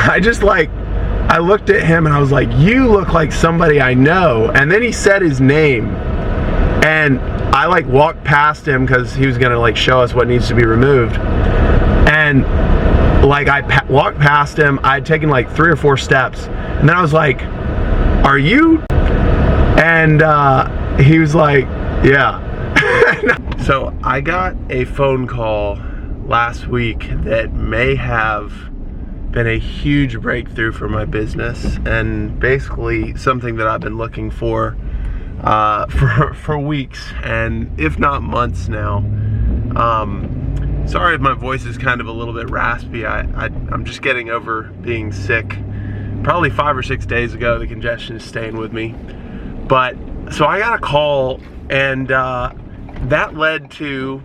I looked at him and I was like, you look like somebody I know. And then he said his name. And I like walked past him because he was going to like show us what needs to be removed. And like I walked past him. I had taken like 3 or 4 steps. And then I was like, are you? And he was like, yeah. So I got a phone call last week that may have been a huge breakthrough for my business, and basically something that I've been looking for weeks, and if not months now. Sorry if my voice is kind of a little bit raspy. I'm just getting over being sick. Probably 5 or 6 days ago, the congestion is staying with me. But so I got a call, and that led to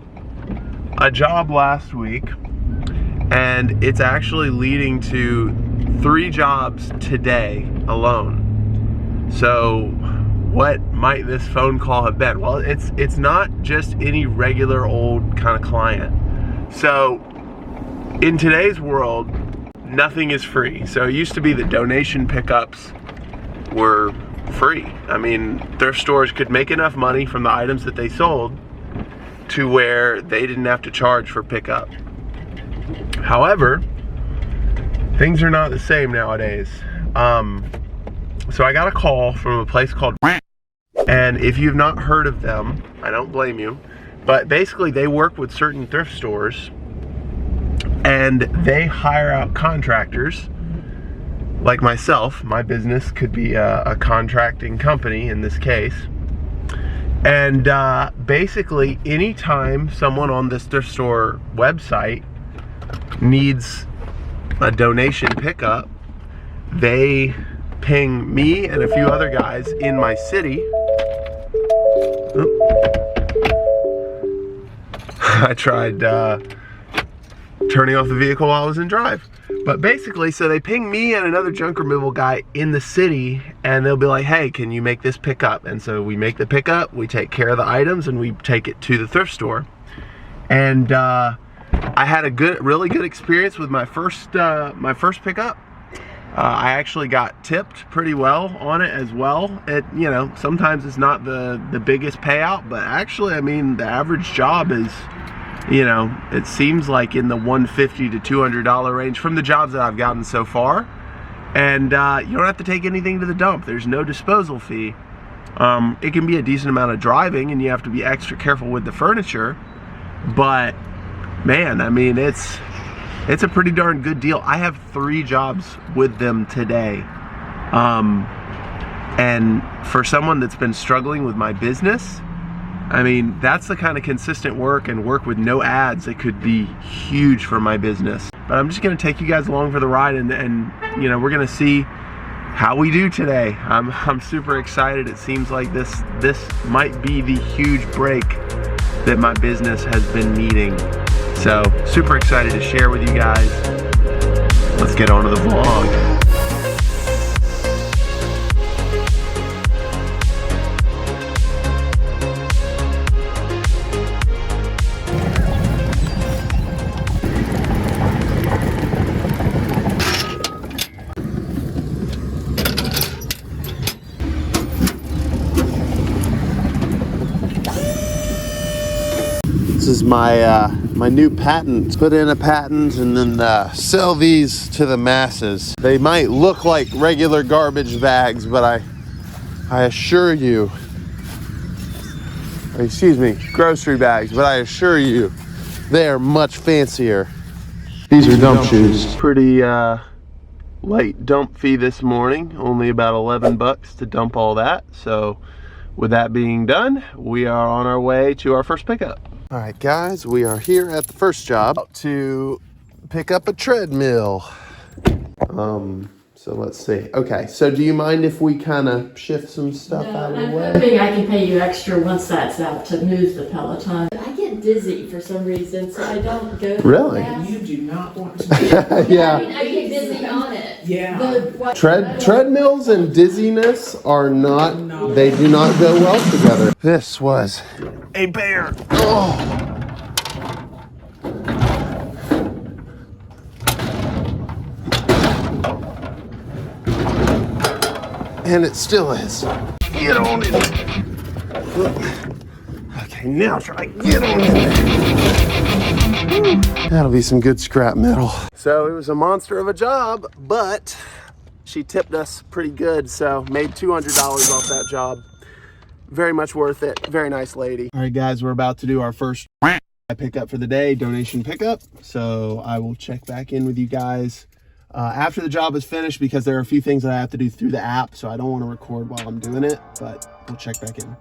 a job last week. And it's actually leading to 3 jobs today alone. So what might this phone call have been? Well, it's not just any regular old kind of client. So in today's world, nothing is free. So it used to be that donation pickups were free. I mean, thrift stores could make enough money from the items that they sold to where they didn't have to charge for pickup. However, things are not the same nowadays. So I got a call from a place called, and if you've not heard of them, I don't blame you, but basically they work with certain thrift stores and they hire out contractors like myself. My business could be a contracting company in this case. And basically anytime someone on this thrift store website needs a donation pickup, they ping me and a few other guys in my city. I tried turning off the vehicle while I was in drive. But basically, so they ping me and another junk removal guy in the city, and they'll be like, hey, can you make this pickup? And so we make the pickup, we take care of the items, and we take it to the thrift store. And I had a really good experience with my first pickup. I actually got tipped pretty well on it as well. You know, sometimes it's not the biggest payout, but actually, I mean, the average job is, you know, it seems like in the $150 to $200 range from the jobs that I've gotten so far. And you don't have to take anything to the dump. There's no disposal fee. It can be a decent amount of driving, and you have to be extra careful with the furniture. But man, I mean, it's a pretty darn good deal. I have 3 jobs with them today. And for someone that's been struggling with my business, I mean, that's the kind of consistent work and work with no ads that could be huge for my business. But I'm just gonna take you guys along for the ride, and you know, we're gonna see how we do today. I'm super excited. It seems like this might be the huge break that my business has been needing. So super excited to share with you guys. Let's get on to the vlog. This is my new patent. Put in a patent and then sell these to the masses. They might look like regular garbage bags, but I assure you, excuse me, grocery bags, but I assure you, they are much fancier. These are dump shoes. Pretty light dump fee this morning, only about 11 bucks to dump all that. So with that being done, we are on our way to our first pickup. All right, guys, we are here at the first job to pick up a treadmill. So let's see. Okay, so do you mind if we kind of shift some stuff out of the way? I'm hoping I can pay you extra once that's out to move the Peloton. I get dizzy for some reason, so I don't go. Really? You do not want to. Yeah. I mean, I get dizzy on it. Yeah. Treadmills and dizziness are not, they do not go well together. This was a bear. Oh. And it still is. Get on it. Okay, now try to get on it. That'll be some good scrap metal. So it was a monster of a job, but she tipped us pretty good, so made $200 off that job. Very much worth it. Very nice lady. All right, guys, we're about to do our first pickup for the day, donation pickup. So I will check back in with you guys after the job is finished, because there are a few things that I have to do through the app, so I don't want to record while I'm doing it, but we'll check back in.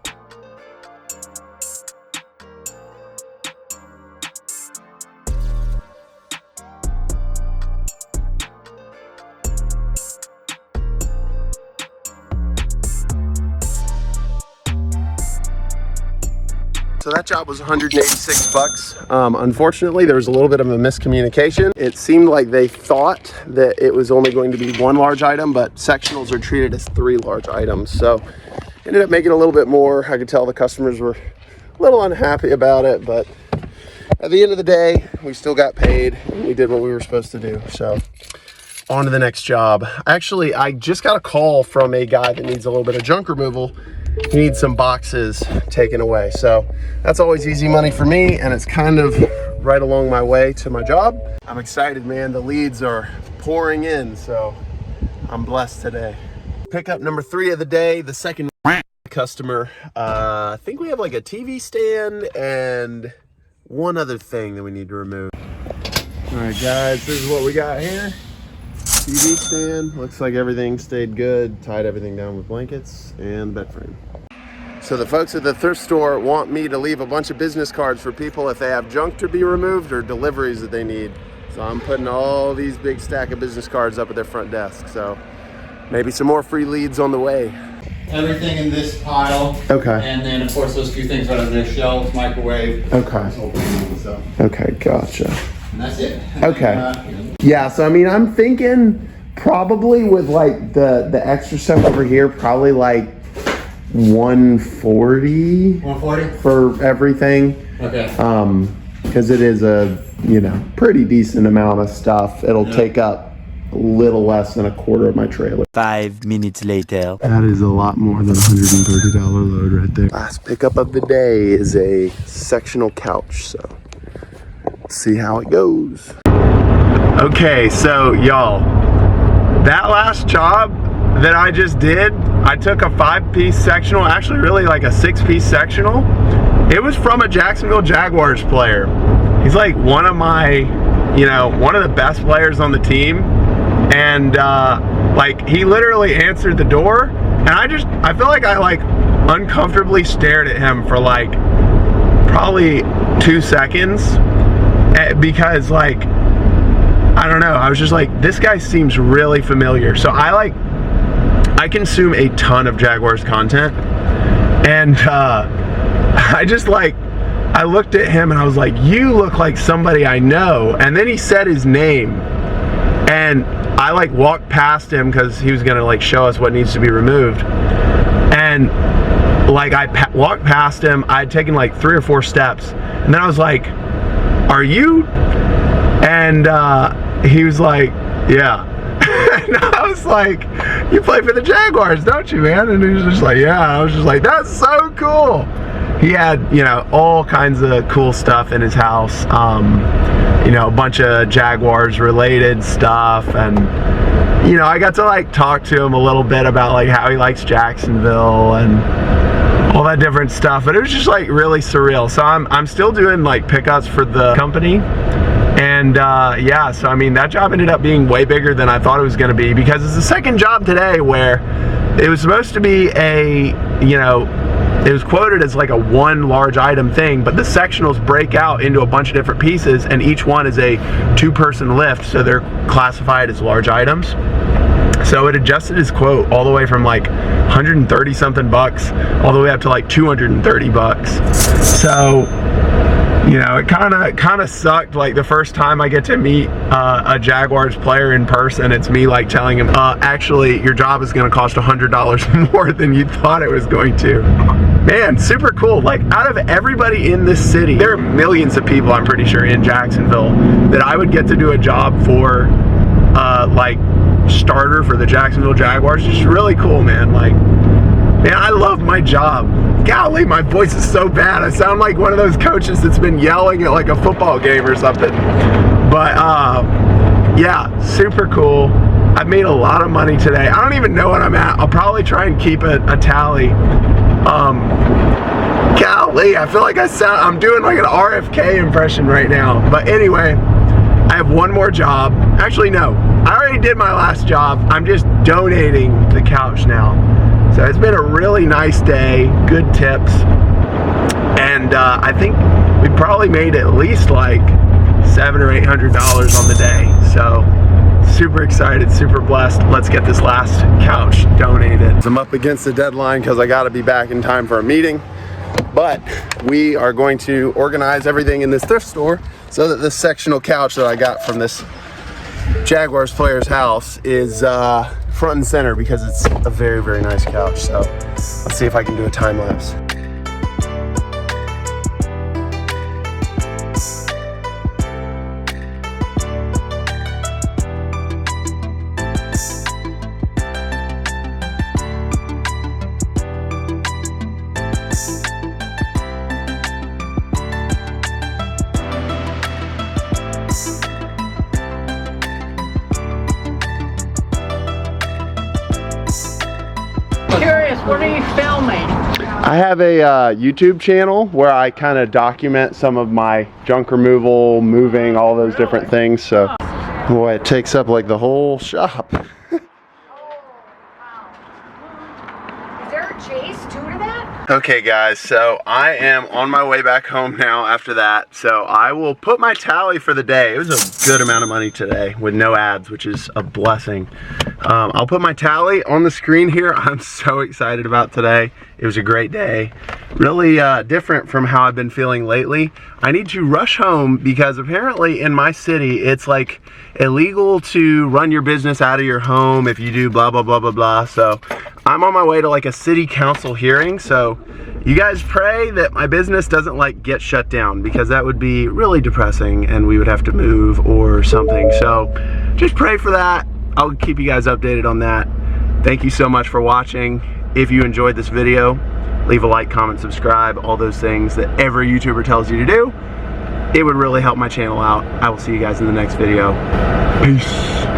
So that job was 186 bucks. Unfortunately, there was a little bit of a miscommunication. It seemed like they thought that it was only going to be one large item, but sectionals are treated as 3 large items. So ended up making a little bit more. I could tell the customers were a little unhappy about it, but at the end of the day, we still got paid and we did what we were supposed to do. So on to the next job. Actually, I just got a call from a guy that needs a little bit of junk removal. He needs some boxes taken away. So that's always easy money for me, and it's kind of right along my way to my job. I'm excited, man. The leads are pouring in, so I'm blessed today. Pickup number 3 of the day, the second customer. I think we have like a TV stand and one other thing that we need to remove. All right, guys, this is what we got here. TV stand, looks like everything stayed good, tied everything down with blankets, and the bed frame. So the folks at the thrift store want me to leave a bunch of business cards for people if they have junk to be removed or deliveries that they need. So I'm putting all these big stack of business cards up at their front desk. So maybe some more free leads on the way. Everything in this pile. Okay. And then of course those few things right on their shelves, microwave. Okay. So. Okay, gotcha. And that's it. Okay. Yeah, so I mean, I'm thinking probably with like the extra stuff over here, probably like 140 for everything. Okay. Because it is a, you know, pretty decent amount of stuff. It'll take up a little less than a quarter of my trailer. 5 minutes later. That is a lot more than $130 load right there. Last pickup of the day is a sectional couch, so let's see how it goes. Okay, so y'all, that last job that I just did, I took a 5-piece sectional, actually really like a 6-piece sectional. It was from a Jacksonville Jaguars player. He's like one of my, you know, one of the best players on the team. And like he literally answered the door, and I feel like I like uncomfortably stared at him for like probably 2 seconds, because like, I don't know, I was just like, this guy seems really familiar. So I consume a ton of Jaguars content, and I just like, I looked at him and I was like, you look like somebody I know. And then he said his name, and I like walked past him because he was gonna like show us what needs to be removed. And like I walked past him, I had taken like 3 or 4 steps, and then I was like, are you? And he was like, yeah. And I was like, you play for the Jaguars, don't you, man? And he was just like, yeah. I was just like, that's so cool. He had, you know, all kinds of cool stuff in his house. You know, a bunch of Jaguars related stuff, and you know, I got to like talk to him a little bit about like how he likes Jacksonville and all that different stuff. But it was just like really surreal. So I'm still doing like pickups for the company. And yeah, so I mean, that job ended up being way bigger than I thought it was going to be, because it's the second job today where it was supposed to be a, you know, it was quoted as like a 1 large item thing, but the sectionals break out into a bunch of different pieces, and each one is a 2-person lift, so they're classified as large items. So it adjusted his quote all the way from like 130 something bucks all the way up to like 230 bucks. So, you know, it kind of sucked. Like the first time I get to meet a Jaguars player in person, it's me like telling him, actually, your job is going to cost $100 more than you thought it was going to. Man, super cool. Like out of everybody in this city, there are millions of people, I'm pretty sure, in Jacksonville that I would get to do a job for, like starter for the Jacksonville Jaguars. It's just really cool, man. Like, man, I love my job. Golly, my voice is so bad. I sound like one of those coaches that's been yelling at like a football game or something. But yeah, super cool. I've made a lot of money today. I don't even know what I'm at. I'll probably try and keep a tally. Golly, I feel like I'm doing like an RFK impression right now. But anyway, I have one more job. Actually, no, I already did my last job. I'm just donating the couch now. So it's been a really nice day, good tips. And I think we probably made at least like $700 or $800 on the day. So super excited, super blessed. Let's get this last couch donated. I'm up against the deadline because I gotta be back in time for a meeting. But we are going to organize everything in this thrift store so that this sectional couch that I got from this Jaguars player's house is front and center, because it's a very, very nice couch. So let's see if I can do a time lapse. Curious, what are you filming? I have a YouTube channel where I kind of document some of my junk removal, moving, all those different things. So, boy, it takes up like the whole shop. Is there a chase too to that? Okay guys, so I am on my way back home now after that. So I will put my tally for the day. It was a good amount of money today with no ads, which is a blessing. I'll put my tally on the screen here. I'm so excited about today. It was a great day. Really different from how I've been feeling lately. I need to rush home because apparently in my city, it's like illegal to run your business out of your home if you do blah, blah, blah, blah, blah. So I'm on my way to like a city council hearing. So you guys pray that my business doesn't like get shut down, because that would be really depressing and we would have to move or something. So just pray for that. I'll keep you guys updated on that. Thank you so much for watching. If you enjoyed this video, leave a like, comment, subscribe, all those things that every YouTuber tells you to do. It would really help my channel out. I will see you guys in the next video. Peace.